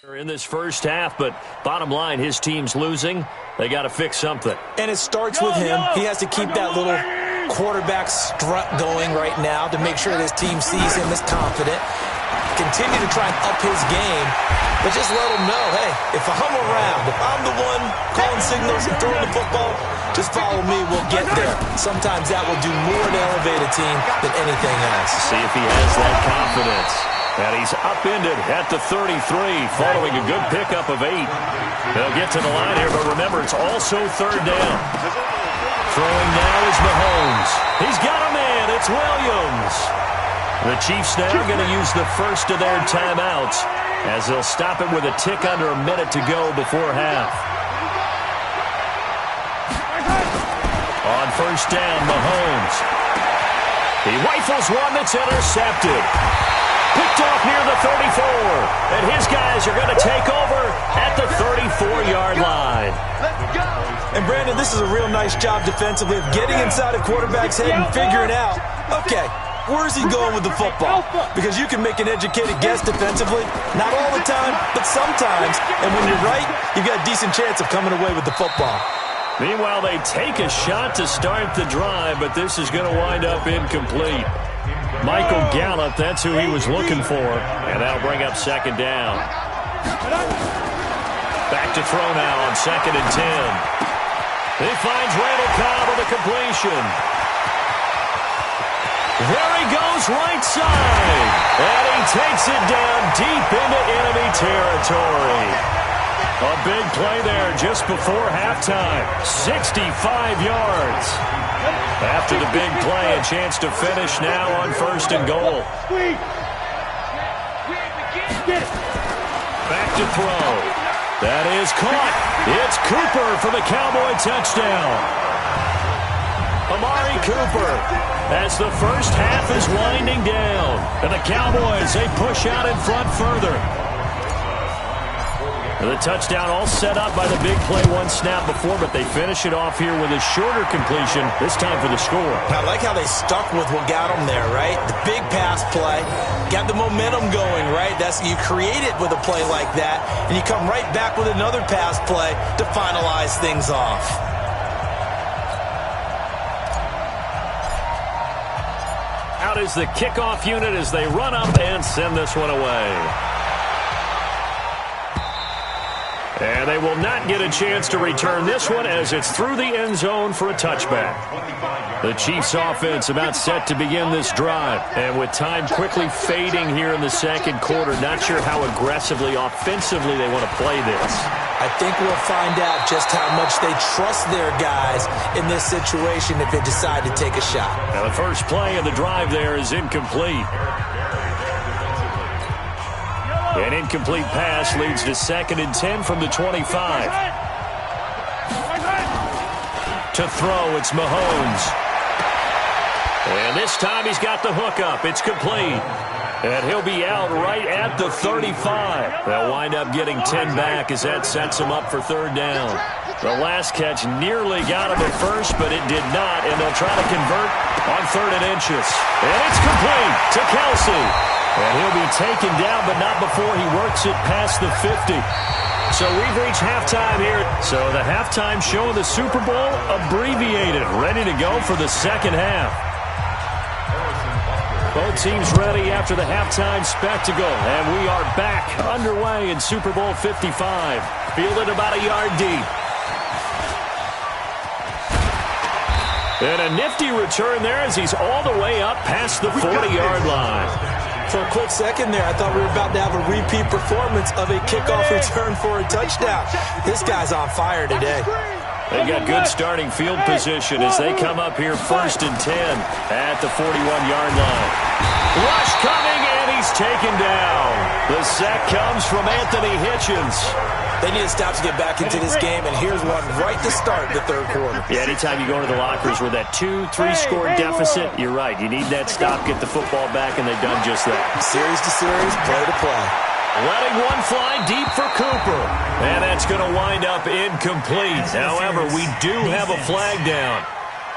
In this first half, but bottom line, his team's losing. They got to fix something. And it starts with him. He has to keep that little quarterback strut going right now to make sure that his team sees him as confident. Continue to try and up his game, but just let him know, hey, if I'm around, if I'm the one calling signals and throwing the football, just follow me, we'll get there. Sometimes that will do more to elevate a team than anything else. See if he has that confidence. And he's upended at the 33 following a good pickup of 8. They'll get to the line here, but remember, it's also third down. Throwing now is Mahomes. He's got a man. It's Williams. The Chiefs now going to use the first of their timeouts as they'll stop it with a tick under a minute to go before half. On first down, Mahomes. He rifles one that's intercepted. Picked off near the 34. And his guys are going to take over at the 34-yard line. And, Brandon, this is a real nice job defensively of getting inside a quarterback's head and figuring out, okay, where's he going with the football? Because you can make an educated guess defensively. Not all the time, but sometimes. And when you're right, you've got a decent chance of coming away with the football. Meanwhile, they take a shot to start the drive, but this is going to wind up incomplete. Michael Gallup, that's who he was looking for. And that'll bring up second down. Back to throw now on 2nd and 10. He finds Randall Cobb with a completion. There he goes, right side. And he takes it down deep into enemy territory. A big play there just before halftime. 65 yards. After the big play, a chance to finish now on 1st and goal. Back to throw. That is caught. It's Cooper for the Cowboy touchdown. Amari Cooper as the first half is winding down. And the Cowboys, they push out in front further. The touchdown all set up by the big play one snap before, but they finish it off here with a shorter completion, this time for the score. I like how they stuck with what got them there, right? The big pass play, got the momentum going, right? You create it with a play like that, and you come right back with another pass play to finalize things off. Out is the kickoff unit as they run up and send this one away. And they will not get a chance to return this one as it's through the end zone for a touchback. The Chiefs offense about set to begin this drive. And with time quickly fading here in the second quarter, not sure how aggressively, offensively they want to play this. I think we'll find out just how much they trust their guys in this situation if they decide to take a shot. Now the first play of the drive there is incomplete. An incomplete pass leads to 2nd and 10 from the 25. To throw, it's Mahomes. And this time he's got the hook up. It's complete. And he'll be out right at the 35. They'll wind up getting 10 back as that sets him up for third down. The last catch nearly got him at first, but it did not. And they'll try to convert on 3rd and inches. And it's complete to Kelsey. And he'll be taken down, but not before he works it past the 50. So we've reached halftime here. So the halftime show of the Super Bowl abbreviated, ready to go for the second half. Both teams ready after the halftime spectacle. And we are back underway in Super Bowl 55. Fielded about a yard deep. And a nifty return there as he's all the way up past the 40-yard line. For a quick second there, I thought we were about to have a repeat performance of a kickoff return for a touchdown. This guy's on fire today. They got good starting field position as they come up here 1st and 10 at the 41-yard line. Rush coming, and he's taken down. The sack comes from Anthony Hitchens. They need to stop to get back into this game, and here's one right to start the third quarter. Yeah, anytime you go into the lockers with that 2-3-score deficit, you're right. You need that stop, get the football back, and they've done just that. Series to series, play to play. Letting one fly deep for Cooper. And that's going to wind up incomplete. However, we do have a flag down.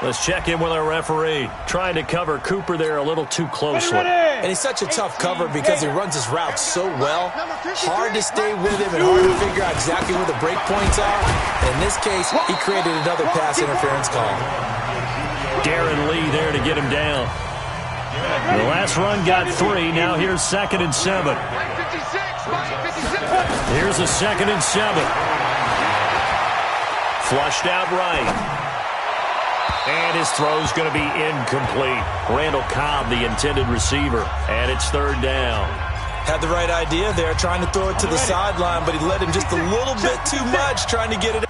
Let's check in with our referee. Trying to cover Cooper there a little too closely. And he's such a tough cover because he runs his route so well. Hard to stay with him and hard to figure out exactly where the break points are. And in this case, he created another pass interference call. Darren Lee there to get him down. The last run got 3. Now here's 2nd and 7. Here's a 2nd and 7. Flushed out right. And his throw's going to be incomplete. Randall Cobb, the intended receiver. And it's 3rd down. Had the right idea there, trying to throw it to the sideline, but he led him just a little bit too much trying to get it.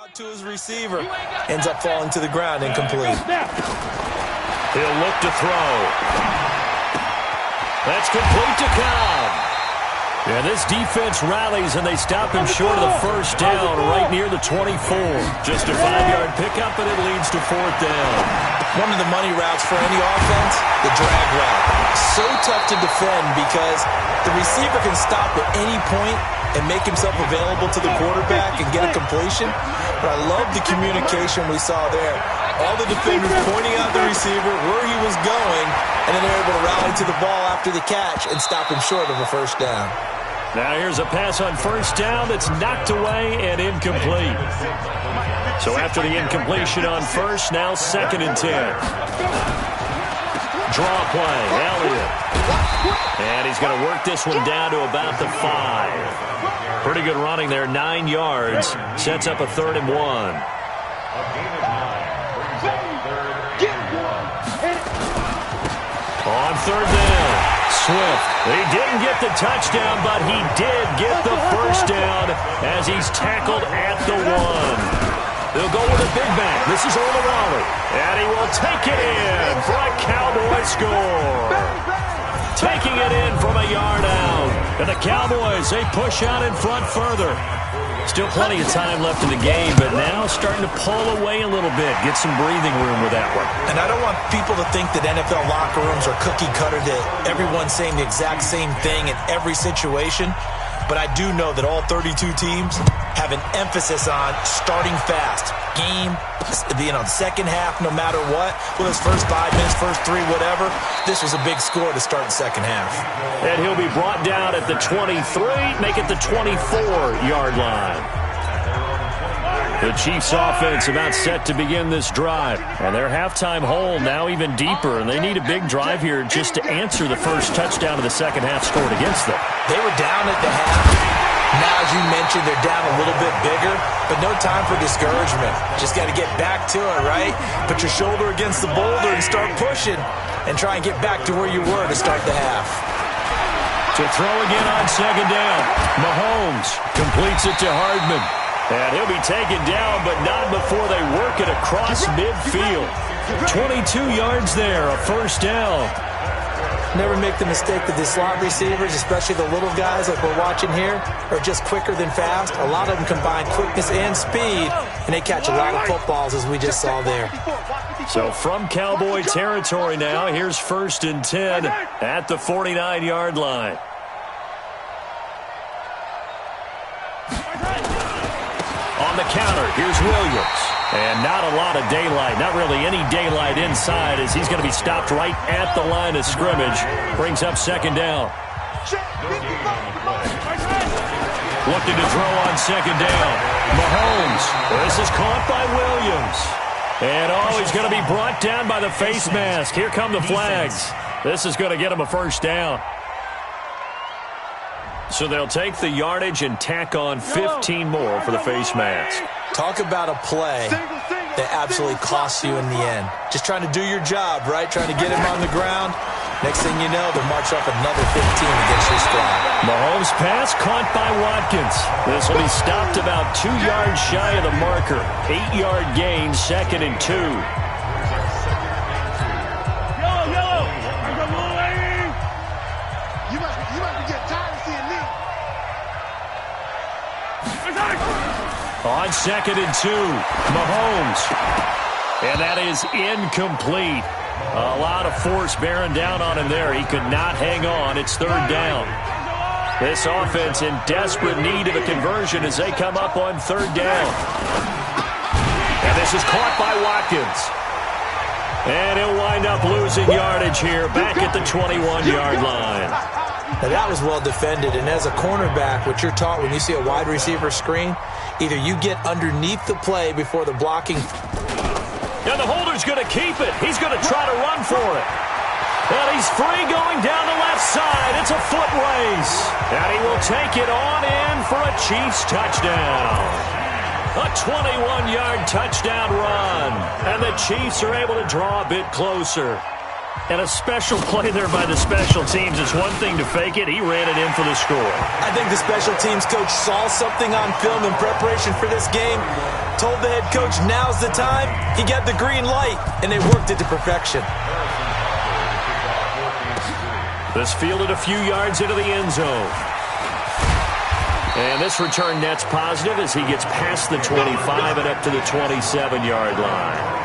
Out to his receiver. Ends up falling to the ground, incomplete. He'll look to throw. That's complete to Cobb. Yeah, this defense rallies, and they stop him short of the 1st down right near the 24. Just a 5-yard pickup, and it leads to 4th down. One of the money routes for any offense, the drag route. So tough to defend because the receiver can stop at any point and make himself available to the quarterback and get a completion. But I love the communication we saw there. All the defenders pointing out the receiver, where he was going, and then they're able to rally to the ball after the catch and stop him short of a 1st down. Now here's a pass on 1st down that's knocked away and incomplete. So after the incompletion on 1st, now 2nd and 10. Draw play, Elliott. And he's going to work this one down to about the 5. Pretty good running there, 9 yards. Sets up a 3rd and 1. On 3rd down, Swift. He didn't get the touchdown, but he did get the 1st down as he's tackled at the 1. They'll go with a big back. This is Olawale. And he will take it in for a Cowboy score. Taking it in from a yard out. And the Cowboys, they push out in front further. Still plenty of time left in the game, but now starting to pull away a little bit. Get some breathing room with that one. And I don't want people to think that NFL locker rooms are cookie cutter, that everyone's saying the exact same thing in every situation. But I do know that all 32 teams have an emphasis on starting fast. Game, second half, no matter what. Whether it's first 5 minutes, first 3, whatever. This was a big score to start the second half. And he'll be brought down at the 23, make it the 24-yard line. The Chiefs' offense about set to begin this drive. And their halftime hole now even deeper. And they need a big drive here just to answer the first touchdown of the second half scored against them. They were down at the half. Now, as you mentioned, they're down a little bit bigger, but no time for discouragement. Just got to get back to it, right? Put your shoulder against the boulder and start pushing and try and get back to where you were to start the half. To throw again on 2nd down. Mahomes completes it to Hardman. And he'll be taken down, but not before they work it across midfield. 22 yards there, a 1st down. Never make the mistake that the slot receivers, especially the little guys like we're watching here, are just quicker than fast. A lot of them combine quickness and speed, and they catch a lot of footballs, as we just saw there. So from Cowboy territory now, here's 1st and 10 at the 49-yard line. On the counter, here's Williams. And not a lot of daylight, not really any daylight inside as he's going to be stopped right at the line of scrimmage. Brings up 2nd down. Looking to throw on 2nd down. Mahomes. This is caught by Williams. And he's going to be brought down by the face mask. Here come the flags. This is going to get him a 1st down. So they'll take the yardage and tack on 15 more for the face mask. Talk about a play that absolutely costs you in the end. Just trying to do your job, right? Trying to get him on the ground. Next thing you know, they'll march off another 15 against your squad. Mahomes' pass caught by Watkins. This will be stopped about 2 yards shy of the marker. 8-yard gain, 2nd and 2. On 2nd and 2, Mahomes. And that is incomplete. A lot of force bearing down on him there. He could not hang on. It's 3rd down. This offense in desperate need of a conversion as they come up on 3rd down. And this is caught by Watkins. And he'll wind up losing yardage here back at the 21-yard line. Now that was well defended, and as a cornerback, what you're taught when you see a wide receiver screen, either you get underneath the play before the blocking. And the holder's going to keep it. He's going to try to run for it. And he's free going down the left side. It's a foot race. And he will take it on in for a Chiefs touchdown. A 21-yard touchdown run. And the Chiefs are able to draw a bit closer. And a special play there by the special teams. It's one thing to fake it. He ran it in for the score. I think the special teams coach saw something on film in preparation for this game, told the head coach now's the time. He got the green light, and they worked it to perfection. This fielded a few yards into the end zone. And this return net's positive as he gets past the 25 and up to the 27-yard line.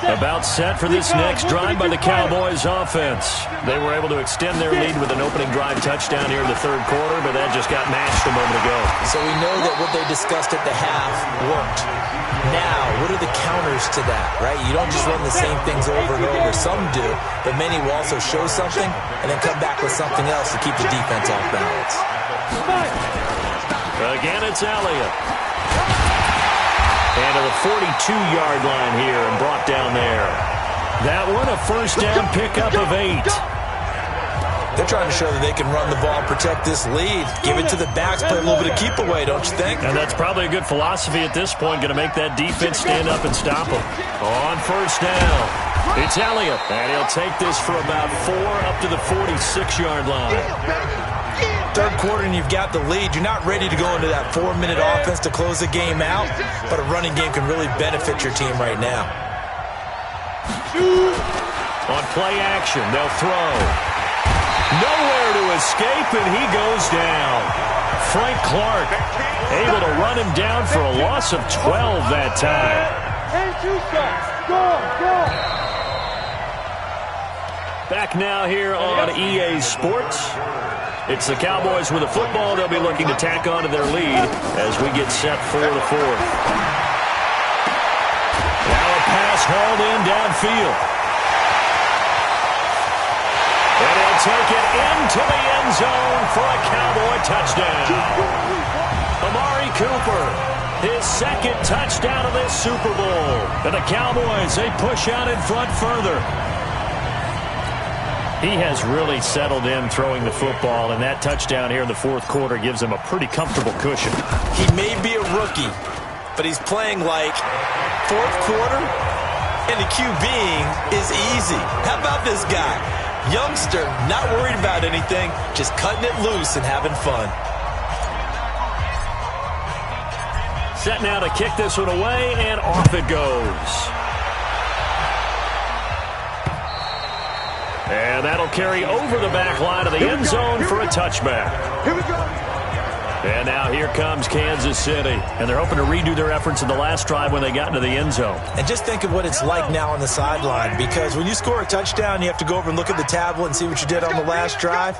About set for this next drive by the Cowboys offense. They were able to extend their lead with an opening drive touchdown here in the 3rd quarter, but that just got matched a moment ago. So we know that what they discussed at the half worked. Now, what are the counters to that, right? You don't just run the same things over and over. Some do, but many will also show something and then come back with something else to keep the defense off balance. Again, it's Elliott. And to the 42-yard line here and brought down there. That one a first down pickup of 8. They're trying to show that they can run the ball, protect this lead, give it to the backs, play a little bit of keep away, don't you think? And that's probably a good philosophy at this point, going to make that defense stand up and stop them. On first down, it's Elliott, and he'll take this for about 4 up to the 46-yard line. 3rd quarter and you've got the lead. You're not ready to go into that 4-minute offense to close the game out, but a running game can really benefit your team right now. On play action, they'll throw. Nowhere to escape, and he goes down. Frank Clark able to run him down for a loss of 12 that time. Back now here on EA Sports. It's the Cowboys with a football. They'll be looking to tack on to their lead as we get set for the 4th. Now a pass hauled in downfield. And he'll take it into the end zone for a Cowboy touchdown. Amari Cooper, his 2nd touchdown of this Super Bowl. And the Cowboys, they push out in front further. He has really settled in throwing the football, and that touchdown here in the 4th quarter gives him a pretty comfortable cushion. He may be a rookie, but he's playing like 4th quarter, and the QBing is easy. How about this guy? Youngster, not worried about anything, just cutting it loose and having fun. Set now to kick this one away, and off it goes. And that'll carry over the back line of the end zone for a touchback. Here we go. And now here comes Kansas City. And they're hoping to redo their efforts in the last drive when they got into the end zone. And just think of what it's like now on the sideline, because when you score a touchdown, you have to go over and look at the tablet and see what you did on the last drive.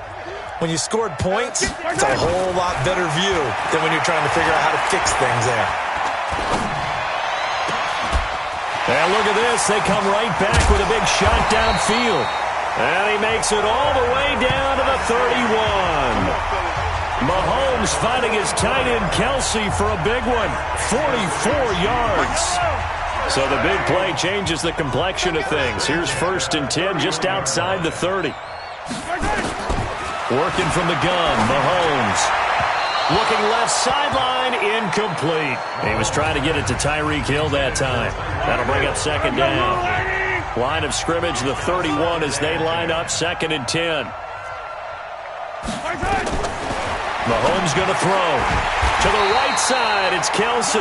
When you scored points, it's a whole lot better view than when you're trying to figure out how to fix things there. And look at this. They come right back with a big shot downfield. And he makes it all the way down to the 31. Mahomes finding his tight end Kelsey for a big one. 44 yards. So the big play changes the complexion of things. Here's 1st and 10 just outside the 30. Working from the gun, Mahomes. Looking left sideline, incomplete. He was trying to get it to Tyreek Hill that time. That'll bring up 2nd down. Line of scrimmage, the 31 as they line up 2nd and 10. Mahomes going to throw. To the right side, it's Kelsey.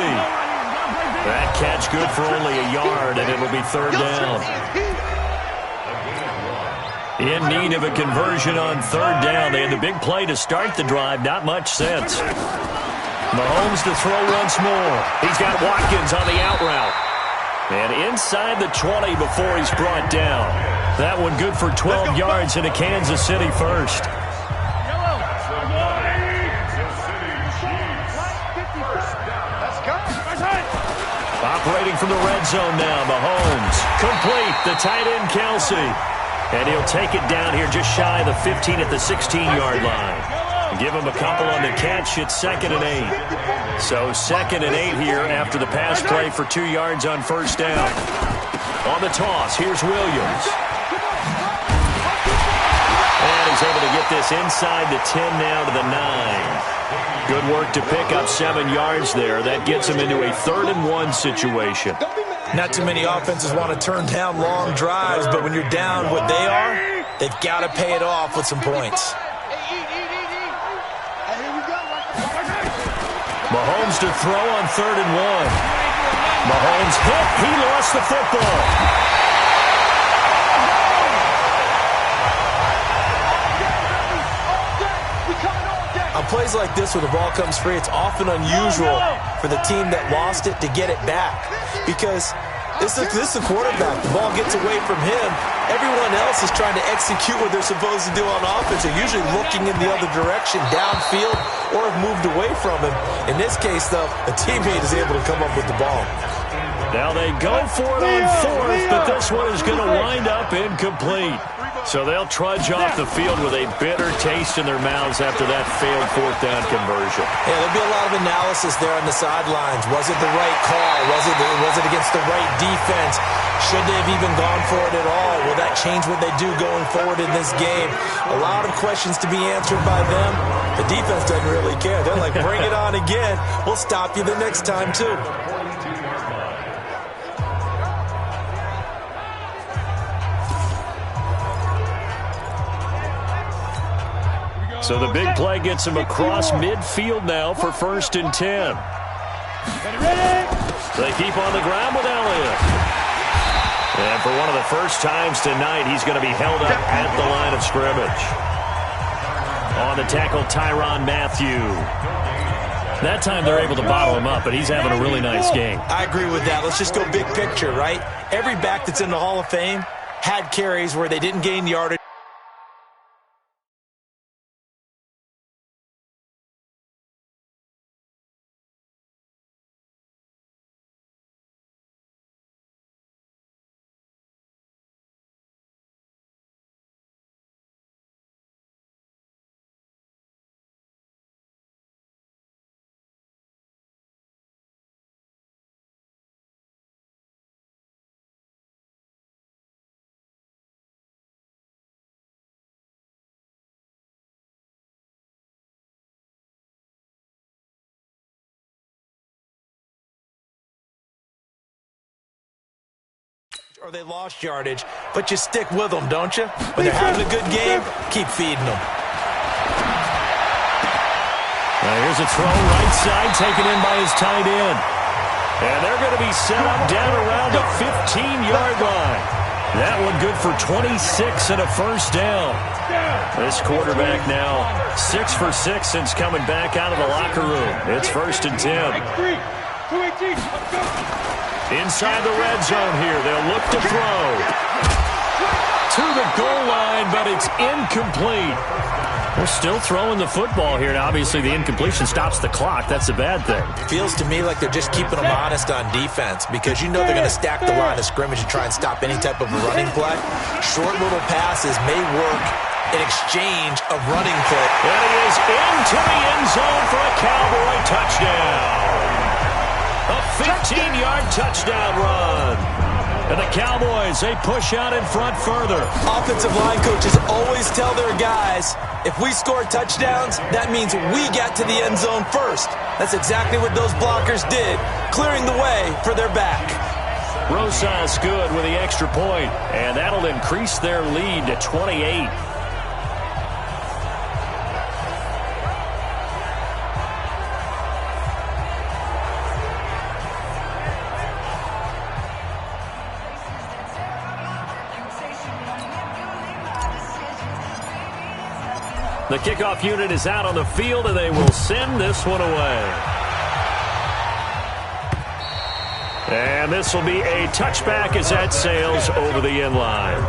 That catch good for only a yard, and it'll be 3rd down. In need of a conversion on 3rd down. They had the big play to start the drive, not much sense. Mahomes to throw once more. He's got Watkins on the out route. And inside the 20 before he's brought down. That one good for 12 yards into Kansas City first. Operating from the red zone now, Mahomes. Complete, the tight end, Kelsey. And he'll take it down here just shy of the 15 at the 16-yard line. Give him a couple on the catch. It's 2nd and 8. So 2nd and 8 here after the pass play for 2 yards on first down. On the toss, here's Williams. And he's able to get this inside the 10 now to the 9. Good work to pick up 7 yards there. That gets him into a 3rd and 1 situation. Not too many offenses want to turn down long drives, but when you're down what they are, they've got to pay it off with some points. Mahomes to throw on 3rd and 1. Mahomes hit. He lost the football. On plays like this where the ball comes free, it's often unusual for the team that lost it to get it back because this is the quarterback. The ball gets away from him. Everyone else is trying to execute what they're supposed to do on offense. They're usually looking in the other direction, downfield, or have moved away from him. In this case, though, a teammate is able to come up with the ball. Now they go for it on 4th, but this one is going to wind up incomplete. So they'll trudge off the field with a bitter taste in their mouths after that failed 4th down conversion. Yeah, there'll be a lot of analysis there on the sidelines. Was it the right call? Was it against the right defense? Should they have even gone for it at all? Will that change what they do going forward in this game? A lot of questions to be answered by them. The defense doesn't really care. They're like, bring it on again. We'll stop you the next time, too. So the big play gets him across midfield now for 1st and 10. They keep on the ground with Elliott. And for one of the first times tonight, he's going to be held up at the line of scrimmage. On the tackle, Tyrann Mathieu. That time they're able to bottle him up, but he's having a really nice game. I agree with that. Let's just go big picture, right? Every back that's in the Hall of Fame had carries where they didn't gain yardage. Or they lost yardage, but you stick with them, don't you? When they're having a good game, keep feeding them. Now here's a throw right side taken in by his tight end. And they're going to be set up down around the 15-yard line. That one good for 26 and a first down. This quarterback now 6 for 6 since coming back out of the locker room. It's 1st and 10. Inside the red zone here, they'll look to throw. To the goal line, but it's incomplete. They're still throwing the football here, and obviously the incompletion stops the clock. That's a bad thing. Feels to me like they're just keeping them honest on defense because you know they're going to stack the line of scrimmage and try and stop any type of a running play. Short little passes may work in exchange of running play. And it is into the end zone for a Cowboy touchdown. A 15-yard touchdown run. And the Cowboys, they push out in front further. Offensive line coaches always tell their guys, if we score touchdowns, that means we got to the end zone first. That's exactly what those blockers did, clearing the way for their back. Rosas good with the extra point, and that'll increase their lead to 28. The kickoff unit is out on the field, and they will send this one away. And this will be a touchback as that sails over the end line.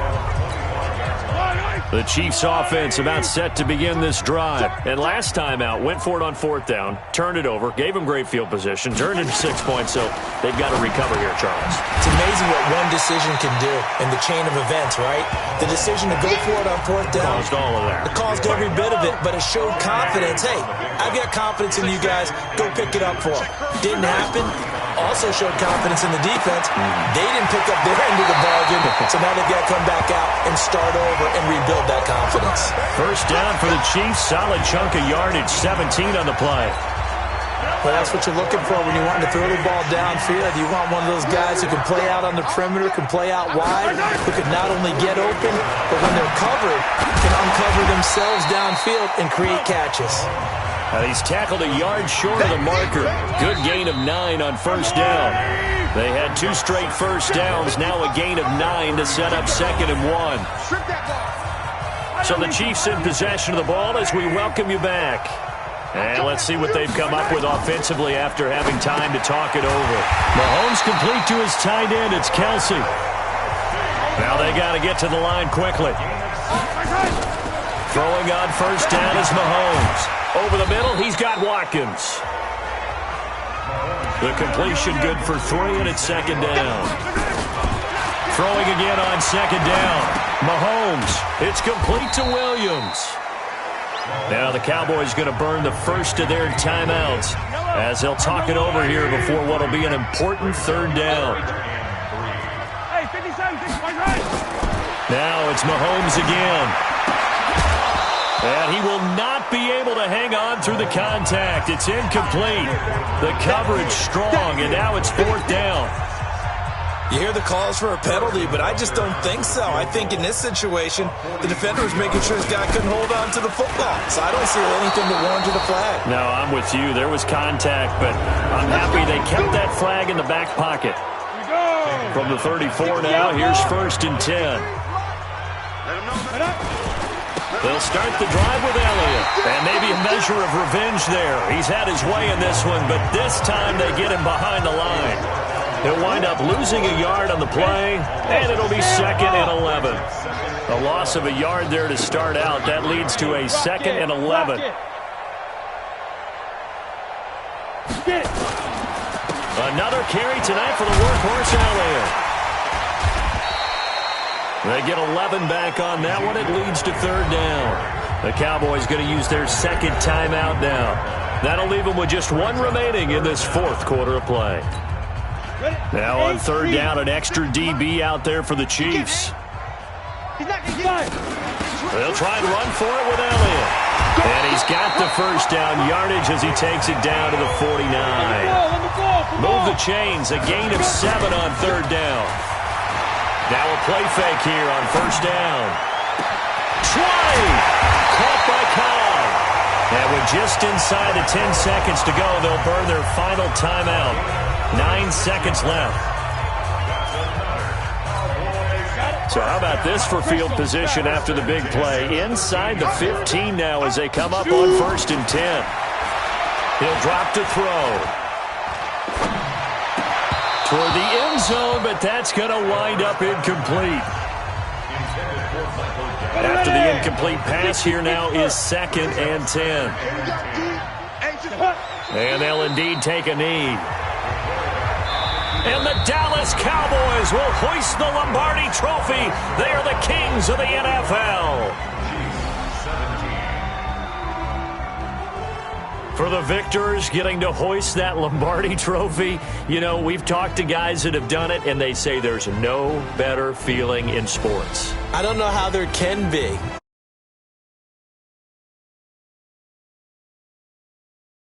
The Chiefs offense about set to begin this drive. And last time out, went for it on 4th down, turned it over, gave them great field position, turned into 6 points, so they've got to recover here, Charles. It's amazing what one decision can do in the chain of events, right? The decision to go for it on 4th down. Caused all of that. It caused every bit of it, but it showed confidence. Hey, I've got confidence in you guys. Go pick it up for them. Didn't happen. Also showed confidence in the defense. They didn't pick up their end of the bargain, so now they've got to come back out and start over and rebuild that confidence. First down for the Chiefs. Solid chunk of yardage, 17 on the play. Well, that's what you're looking for when you want to throw the ball downfield. You want one of those guys who can play out on the perimeter, can play out wide, who can not only get open, but when they're covered, can uncover themselves downfield and create catches. He's tackled a yard short of the marker. Good gain of 9 on first down. They had 2 straight first downs, now a gain of 9 to set up 2nd and 1. So the Chiefs in possession of the ball as we welcome you back. And let's see what they've come up with offensively after having time to talk it over. Mahomes complete to his tight end. It's Kelsey. Now they got to get to the line quickly. Throwing on first down is Mahomes. Over the middle, he's got Watkins. The completion good for 3, and it's 2nd down. Throwing again on 2nd down. Mahomes. It's complete to Williams. Now the Cowboys going to burn the first of their timeouts as they'll talk it over here before what will be an important 3rd down. Now it's Mahomes again. And he will not be able to hang on through the contact. It's incomplete. The coverage strong, and now it's 4th down. You hear the calls for a penalty, but I just don't think so. I think in this situation, the defender was making sure his guy couldn't hold on to the football. So I don't see anything that warranted a flag. No, I'm with you. There was contact, but I'm happy they kept that flag in the back pocket. From the 34 now, here's 1st and 10. They'll start the drive with Elliott. And maybe a measure of revenge there. He's had his way in this one, but this time they get him behind the line. He'll wind up losing a yard on the play, and it'll be 2nd and 11. A loss of a yard there to start out. That leads to a 2nd and 11. Another carry tonight for the workhorse Elliott. They get 11 back on that one. It leads to 3rd down. The Cowboys going to use their 2nd timeout now. That'll leave them with just 1 remaining in this 4th quarter of play. Now on 3rd down, an extra DB out there for the Chiefs. They'll try and run for it with Elliott. And he's got the first down yardage as he takes it down to the 49. Move the chains, a gain of 7 on 3rd down. Now a play fake here on first down. Try! Caught by Cobb. And with just inside of 10 seconds to go, they'll burn their final timeout. 9 seconds left. So how about this for field position after the big play? Inside the 15 now as they come up on 1st and 10. He'll drop to throw. Toward the end zone, but that's going to wind up incomplete. After the incomplete pass, here now is 2nd and 10. And they'll indeed take a knee. And the Dallas Cowboys will hoist the Lombardi Trophy. They are the kings of the NFL. For the victors getting to hoist that Lombardi Trophy, you know, we've talked to guys that have done it, and they say there's no better feeling in sports. I don't know how there can be.